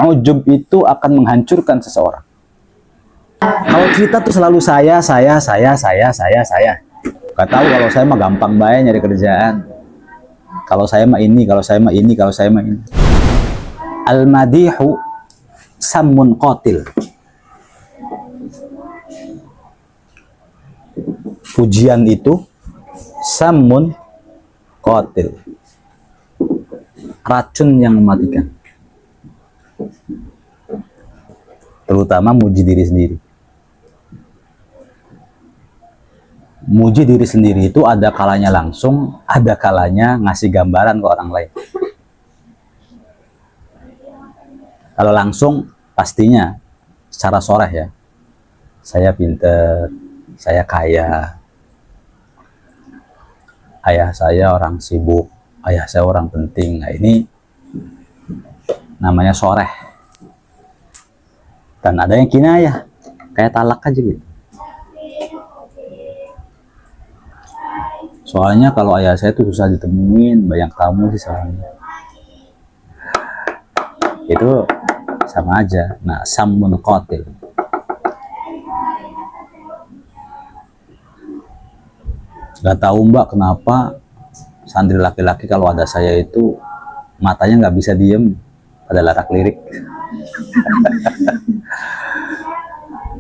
Ujub itu akan menghancurkan seseorang. Kalau cerita tuh selalu saya. Gak tahu kalau saya mah gampang banget nyari kerjaan. Kalau saya mah ini, kalau saya mah ini, kalau saya mah ini. Al-madihu sammun qatil. Pujian itu sammun qatil. Racun yang mematikan. Terutama muji diri sendiri. Muji diri sendiri itu ada kalanya langsung, ada kalanya ngasih gambaran ke orang lain. Kalau langsung, pastinya secara soreh ya. Saya pinter, saya kaya. Ayah saya orang sibuk, ayah saya orang penting. Nah ini namanya soreh. Dan ada yang kinayah, kayak talak aja gitu. Soalnya kalau ayah saya tuh susah ditemuin, banyak tamu sih soalnya. Itu sama aja. Nah, sammun qatil. Gak tahu mbak kenapa santri laki-laki kalau ada saya itu matanya nggak bisa diem pada larak lirik.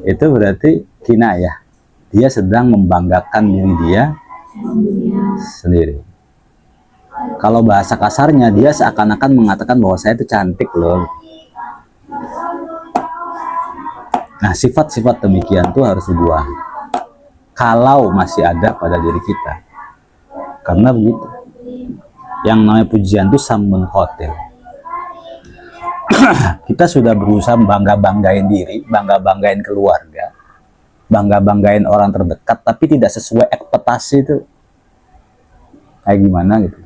Itu berarti kinayah. Dia sedang membanggakan diri dia sendiri. Kalau bahasa kasarnya dia seakan-akan mengatakan bahwa saya itu cantik loh. Nah, sifat-sifat demikian tuh harus dibuang kalau masih ada pada diri kita. Karena begitu. Yang namanya pujian itu sammun qatil. Kita sudah berusaha bangga-banggain diri, bangga-banggain keluarga, bangga-banggain orang terdekat, tapi tidak sesuai ekspektasi itu. Kayak gimana gitu.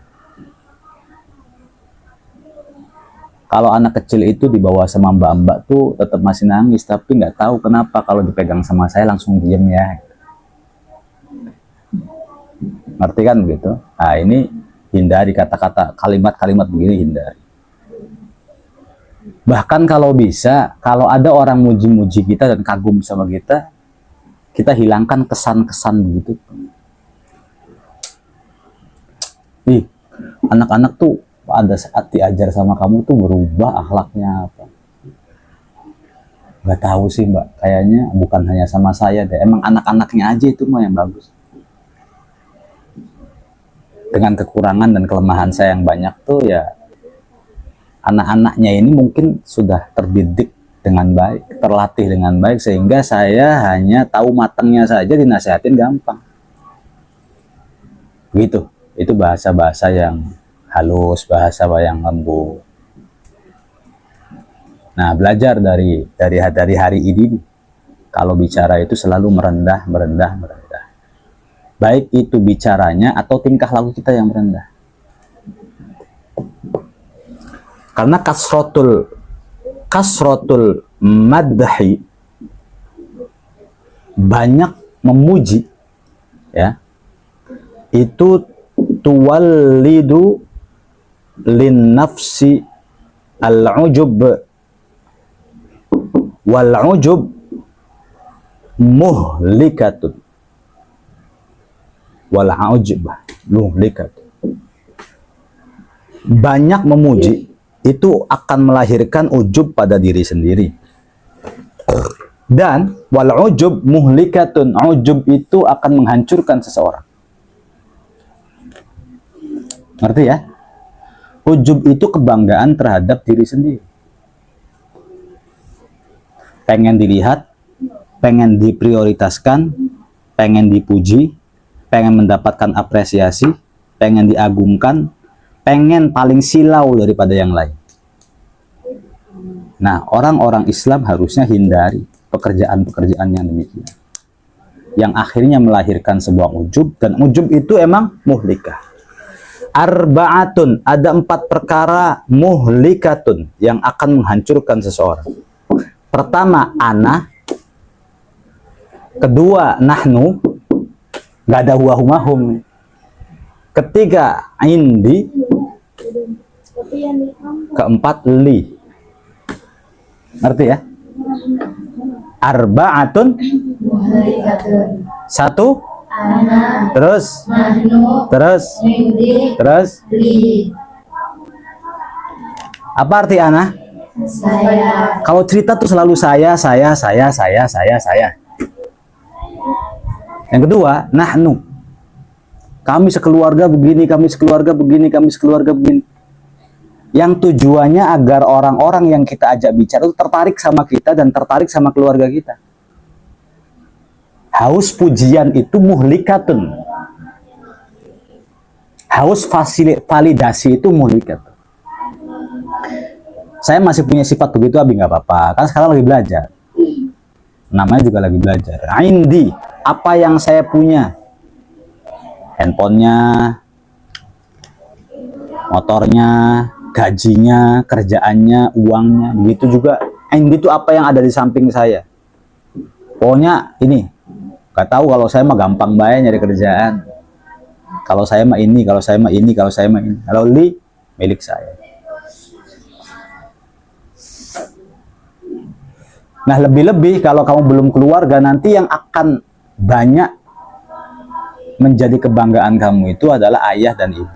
Kalau anak kecil itu dibawa sama mbak-mbak tuh tetap masih nangis, tapi nggak tahu kenapa kalau dipegang sama saya langsung diem ya. Ngerti kan gitu? Nah ini hindari kata-kata, kalimat-kalimat begini hindari. Bahkan kalau bisa, kalau ada orang muji-muji kita dan kagum sama kita, kita hilangkan kesan-kesan begitu. Ih, anak-anak tuh ada saat diajar sama kamu tuh berubah akhlaknya apa? Gak tahu sih mbak, kayaknya bukan hanya sama saya deh. Emang anak-anaknya aja itu mah yang bagus. Dengan kekurangan dan kelemahan saya yang banyak tuh ya, anak-anaknya ini mungkin sudah terdidik dengan baik, terlatih dengan baik, sehingga saya hanya tahu matangnya saja, dinasihatin gampang. Begitu. Itu bahasa-bahasa yang halus, bahasa yang lembut. Nah, belajar dari hari ini, kalau bicara itu selalu merendah. Baik itu bicaranya atau tingkah laku kita yang merendah. Karena kasrotul madhi, banyak memuji ya, itu tuwallidu lin nafsi al-ujub wal ujub muhlikatun wal ujub muhlikatun. Banyak memuji itu akan melahirkan ujub pada diri sendiri. Dan wal ujub muhlikatun, ujub itu akan menghancurkan seseorang. Ngerti ya? Ujub itu kebanggaan terhadap diri sendiri. Pengen dilihat, pengen diprioritaskan, pengen dipuji, pengen mendapatkan apresiasi, pengen diagungkan, pengen paling silau daripada yang lain. Nah, orang-orang Islam harusnya hindari pekerjaan-pekerjaan yang demikian, yang akhirnya melahirkan sebuah ujub, dan ujub itu emang muhlikah. Arba'atun, ada 4 perkara muhlikatun yang akan menghancurkan seseorang. Pertama, ana. Kedua, nahnu. Gak ada huwa-humahum. Ketiga, indi. Keempat, li. Ngerti ya? Arba'atun, muhlikatun. satu, Ana, terus, nahnu, terus, indi, terus. li. Apa arti ana? Saya. Kalau cerita tuh selalu saya. Yang kedua, nahnu. Kami sekeluarga begini, kami sekeluarga begini, kami sekeluarga begini. Yang tujuannya agar orang-orang yang kita ajak bicara itu tertarik sama kita dan tertarik sama keluarga kita. Haus pujian itu muhlikatun. Haus validasi itu muhlikatun. Saya masih punya sifat begitu, Abi, nggak apa-apa. Kan sekarang lagi belajar. Namanya juga lagi belajar. Indi, apa yang saya punya? Handphonenya, motornya, gajinya, kerjaannya, uangnya. Begitu juga Indi itu apa yang ada di samping saya. Pokoknya ini, gak tahu, kalau saya mah gampang banget nyari kerjaan. Kalau saya mah ini, kalau saya mah ini, kalau saya mah ini. Kalau li, milik saya. Nah, lebih-lebih kalau kamu belum keluarga, nanti yang akan banyak menjadi kebanggaan kamu itu adalah ayah dan ibu.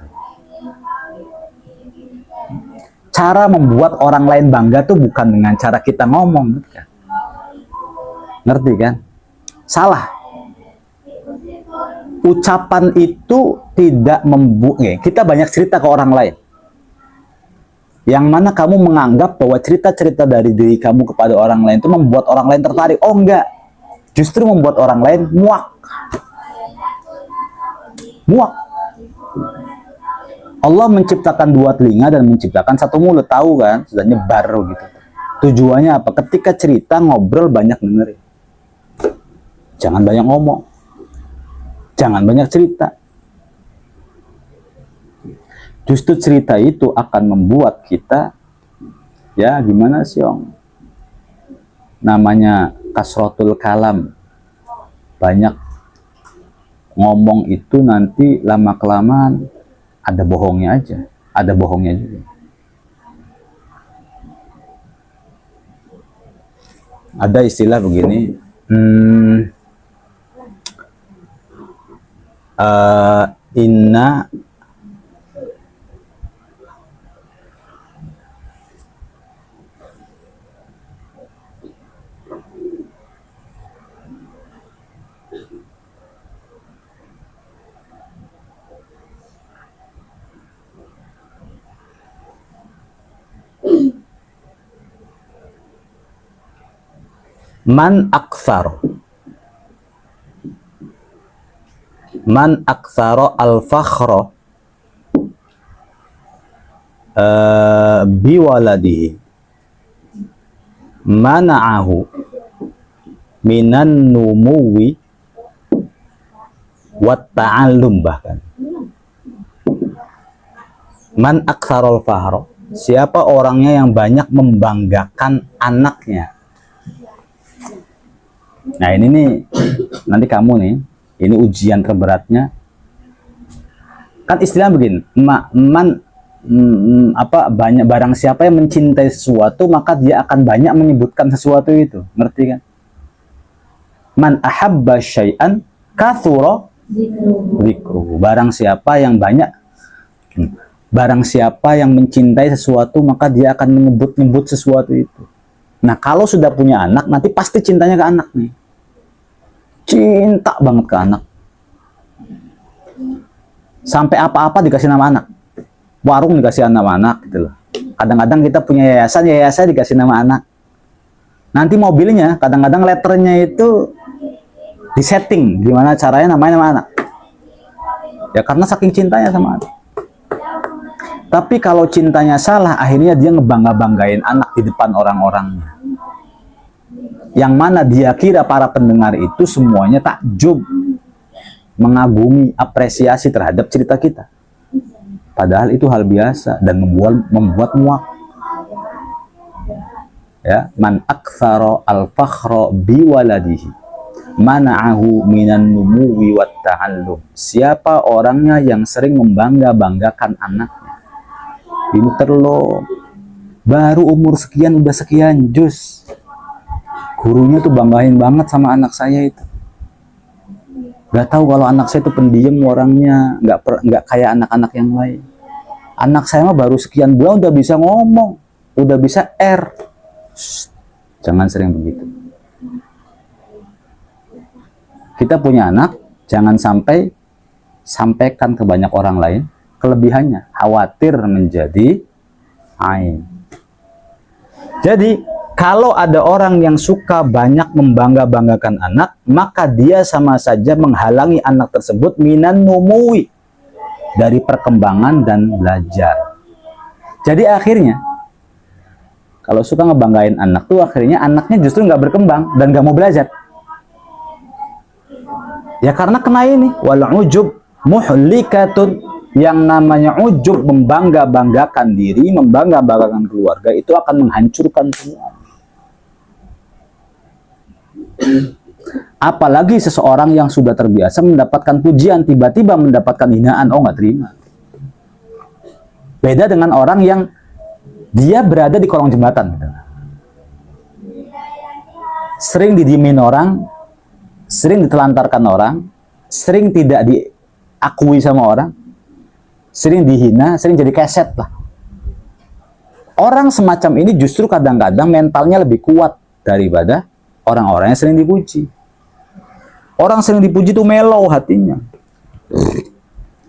Cara membuat orang lain bangga tuh bukan dengan cara kita ngomong, bukan. Ngerti kan? Salah. Ucapan itu tidak membuat. Kita banyak cerita ke orang lain, yang mana kamu menganggap bahwa cerita-cerita dari diri kamu kepada orang lain itu membuat orang lain tertarik. Oh enggak, justru membuat orang lain muak. Muak. Allah menciptakan dua telinga dan menciptakan satu mulut, tahu kan? Sudah nyebar gitu. Tujuannya apa? Ketika cerita, ngobrol, banyak dengerin. Jangan banyak ngomong. Jangan banyak cerita. Justru cerita itu akan membuat kita, ya gimana sih Om? Namanya kasrotul kalam. Banyak ngomong itu nanti lama-kelamaan ada bohongnya aja. Ada bohongnya juga. Ada istilah begini, inna man aktsaro al-fakhra biwaladihi mana'ahu minan numuwi wat ta'allum. Bahkan man aktsarul fakhra, siapa orangnya yang banyak membanggakan anaknya. Nah ini nih, nanti kamu nih, ini ujian terberatnya. Kan istilah begini, banyak, barang siapa yang mencintai sesuatu maka dia akan banyak menyebutkan sesuatu itu. Ngerti kan? Man ahabba syai'an kathura dzikruhu. Barang siapa yang mencintai sesuatu maka dia akan menyebut-nyebut sesuatu itu. Nah, kalau sudah punya anak, nanti pasti cintanya ke anak nih. Cinta banget ke anak. Sampai apa-apa dikasih nama anak. Warung dikasih nama anak gitu loh. Kadang-kadang kita punya yayasan dikasih nama anak. Nanti mobilnya, kadang-kadang letternya itu disetting gimana caranya namanya nama anak. Ya karena saking cintanya sama anak. Tapi kalau cintanya salah, akhirnya dia ngebangga-banggain anak di depan orang-orangnya. Yang mana dia kira para pendengar itu semuanya takjub, mengagumi, apresiasi terhadap cerita kita. Padahal itu hal biasa dan membuat muak. Ya, man aktsara al-fakhra biwaladihi mana'ahu minan numuwi wat ta'allum. Siapa orangnya yang sering membangga-banggakan anaknya? Pinter lo, baru umur sekian udah sekian juz. Gurunya tuh banggain banget sama anak saya itu. Gak tahu kalau anak saya itu pendiam orangnya, nggak kayak anak-anak yang lain. Anak saya mah baru sekian bulan udah bisa ngomong, udah bisa R. Shh, jangan sering begitu. Kita punya anak, jangan sampai sampaikan ke banyak orang lain kelebihannya, khawatir menjadi ain. Jadi kalau ada orang yang suka banyak membangga-banggakan anak, maka dia sama saja menghalangi anak tersebut minan numui, dari perkembangan dan belajar. Jadi akhirnya, kalau suka ngebanggain anak tuh akhirnya anaknya justru nggak berkembang dan nggak mau belajar. Ya karena kena ini, wal ujub muhlikatun, yang namanya ujub, membangga-banggakan diri, membangga-banggakan keluarga, itu akan menghancurkan semua. Apalagi seseorang yang sudah terbiasa mendapatkan pujian, tiba-tiba mendapatkan hinaan, oh nggak terima. Beda dengan orang yang dia berada di kolong jembatan, gitu. Sering didiemin orang, sering ditelantarkan orang, sering tidak diakui sama orang, sering dihina, sering jadi keset lah. Orang semacam ini justru kadang-kadang mentalnya lebih kuat daripada orang-orang yang sering dipuji. Orang sering dipuji itu mellow hatinya.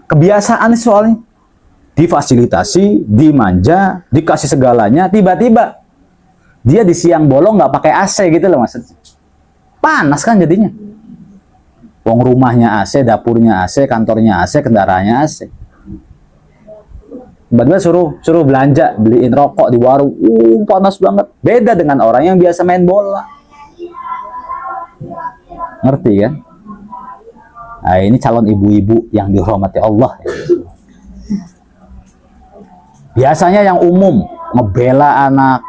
Kebiasaan soalnya. Difasilitasi, dimanja, dikasih segalanya, tiba-tiba dia di siang bolong nggak pakai AC gitu loh maksudnya. Panas kan jadinya. Wong rumahnya AC, dapurnya AC, kantornya AC, kendaraannya AC. Tiba-tiba suruh belanja, beliin rokok di warung. Panas banget. Beda dengan orang yang biasa main bola. Ngerti kan? Nah, ini calon ibu-ibu yang dihormati Allah. Biasanya yang umum ngebela anak,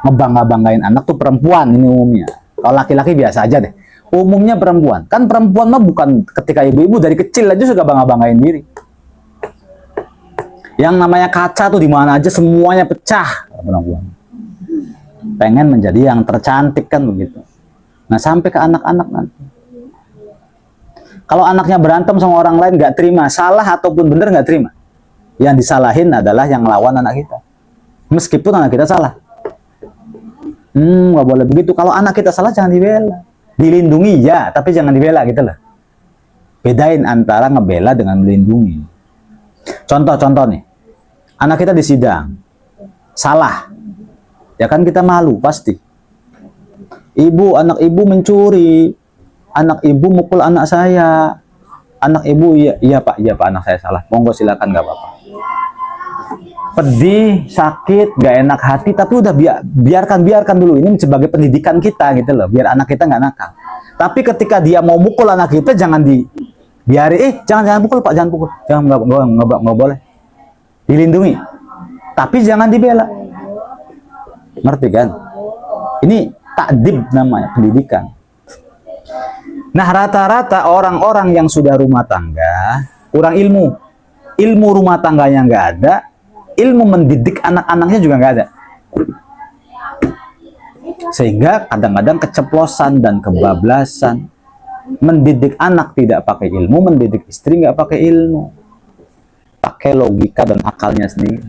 ngebangga-banggain anak tuh perempuan ini umumnya. Kalau laki-laki biasa aja deh. Umumnya perempuan. Kan perempuan mah bukan ketika ibu-ibu dari kecil aja suka bangga-banggain diri. Yang namanya kaca tuh di mana aja semuanya pecah perempuan. Pengen menjadi yang tercantik kan begitu. Nah, sampai ke anak-anak nanti. Kalau anaknya berantem sama orang lain nggak terima, salah ataupun benar nggak terima. Yang disalahin adalah yang lawan anak kita. Meskipun anak kita salah. Nggak boleh begitu. Kalau anak kita salah jangan dibela. Dilindungi ya, tapi jangan dibela gitu loh. Bedain antara ngebela dengan melindungi. Contoh nih. Anak kita di sidang. Salah. Ya kan kita malu pasti. Anak ibu mencuri. Anak ibu mukul anak saya. Anak ibu, iya pak, anak saya salah. Monggo silakan, nggak apa-apa. Pedih, sakit, gak enak hati, tapi udah biarkan dulu. Ini sebagai pendidikan kita gitu loh, biar anak kita nggak nakal. Tapi ketika dia mau mukul anak kita, jangan dibiarin. Jangan pukul pak, jangan pukul, nggak boleh. Dilindungi, tapi jangan dibela. Ngerti kan? Ini takdib namanya, pendidikan. Nah, rata-rata orang-orang yang sudah rumah tangga kurang ilmu. Ilmu rumah tangganya nggak ada, ilmu mendidik anak-anaknya juga nggak ada. Sehingga kadang-kadang keceplosan dan kebablasan. Mendidik anak tidak pakai ilmu, mendidik istri nggak pakai ilmu. Pakai logika dan akalnya sendiri.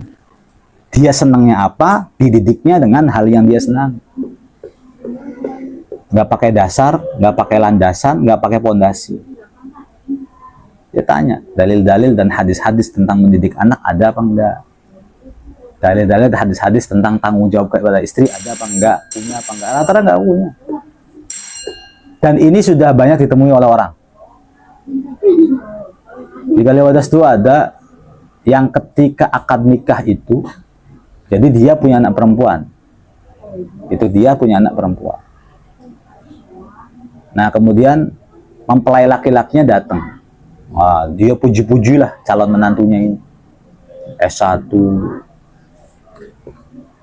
Dia senangnya apa, dididiknya dengan hal yang dia senang. Nggak pakai dasar, nggak pakai landasan, nggak pakai pondasi. Dia tanya, dalil-dalil dan hadis-hadis tentang mendidik anak ada apa enggak? Dalil-dalil dan hadis-hadis tentang tanggung jawab kepada istri ada apa enggak? Punya apa enggak? Rata-rata nggak punya. Dan ini sudah banyak ditemui oleh orang. Di Kaliwadas itu ada yang ketika akad nikah itu, jadi dia punya anak perempuan. Itu dia punya anak perempuan. Nah, kemudian mempelai laki-lakinya datang. Wah, dia puji-puji lah calon menantunya ini. S1.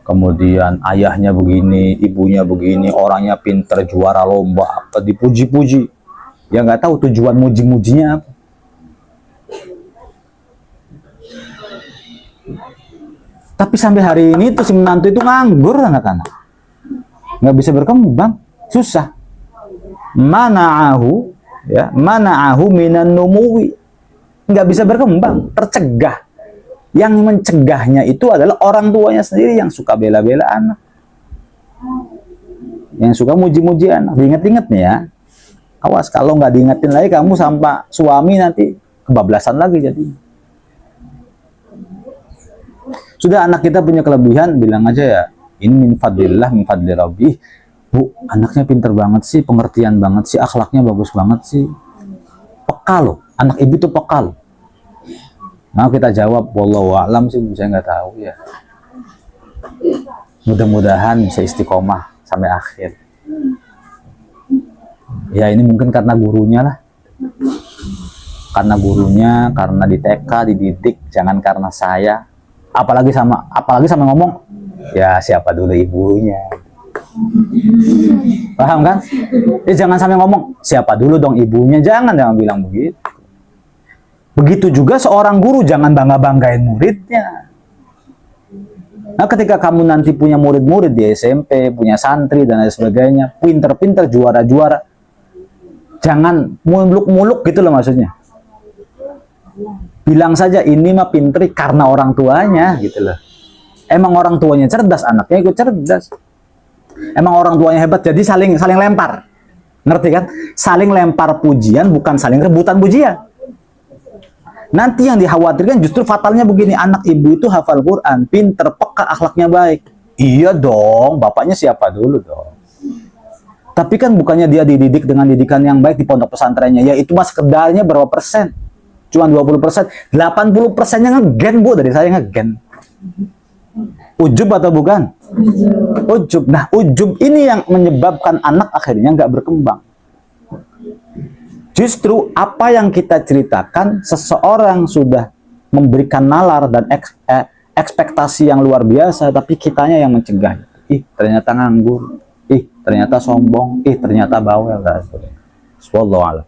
Kemudian ayahnya begini, ibunya begini, orangnya pinter, juara lomba, apa dipuji-puji. Ya nggak tahu tujuan muji-mujinya apa. Tapi sampai hari ini tuh si menantu itu nganggur anak-anak. Nggak bisa berkembang, susah. Mana'ahu, ya, mana'ahu minan numuwi. Nggak bisa berkembang, tercegah. Yang mencegahnya itu adalah orang tuanya sendiri yang suka bela-bela anak. Yang suka muji-muji anak. Diingat-ingat nih ya. Awas, kalau nggak diingetin lagi kamu sampai suami nanti kebablasan lagi jadi. Sudah, anak kita punya kelebihan, bilang aja ya, ini min fadlillah, min fadli rabbi. Bu, anaknya pinter banget sih, pengertian banget sih, akhlaknya bagus banget sih. Peka loh, anak ibu tuh peka loh. Nah kita jawab, wallahu a'lam sih, saya nggak tahu ya. Mudah-mudahan bisa istiqomah sampai akhir. Ya ini mungkin karena gurunya lah. Karena gurunya, karena di TK, dididik, jangan karena saya. Apalagi sama ngomong, ya siapa dulu ibunya. Paham kan? Jangan sampai ngomong, siapa dulu dong ibunya. Jangan bilang begitu. Begitu juga seorang guru, jangan bangga-banggain muridnya. Nah, ketika kamu nanti punya murid-murid di SMP, punya santri dan lain sebagainya, pinter-pinter, juara-juara, jangan muluk-muluk gitu loh maksudnya. Bilang saja ini mah pinter karena orang tuanya gitu loh. Emang orang tuanya cerdas, anaknya ikut cerdas. Emang orang tuanya hebat, jadi saling lempar. Ngerti kan? Saling lempar pujian, bukan saling rebutan pujian. Nanti yang dikhawatirkan justru fatalnya begini, anak ibu itu hafal Quran, pinter, peka, akhlaknya baik. Iya dong, bapaknya siapa dulu dong. Tapi kan bukannya dia dididik dengan didikan yang baik di pondok pesantrennya, ya itu mah sekedarnya berapa persen? Cuma 20%, 80%-nya ngegen Bu, dari saya ngegen. Ujub atau bukan? Ujub. Nah, ujub ini yang menyebabkan anak akhirnya nggak berkembang. Justru apa yang kita ceritakan, seseorang sudah memberikan nalar dan ekspektasi yang luar biasa, tapi kitanya yang mencegah. Ih, ternyata nganggur. Ih, ternyata sombong. Ih, ternyata bawel. Wallahu a'lam.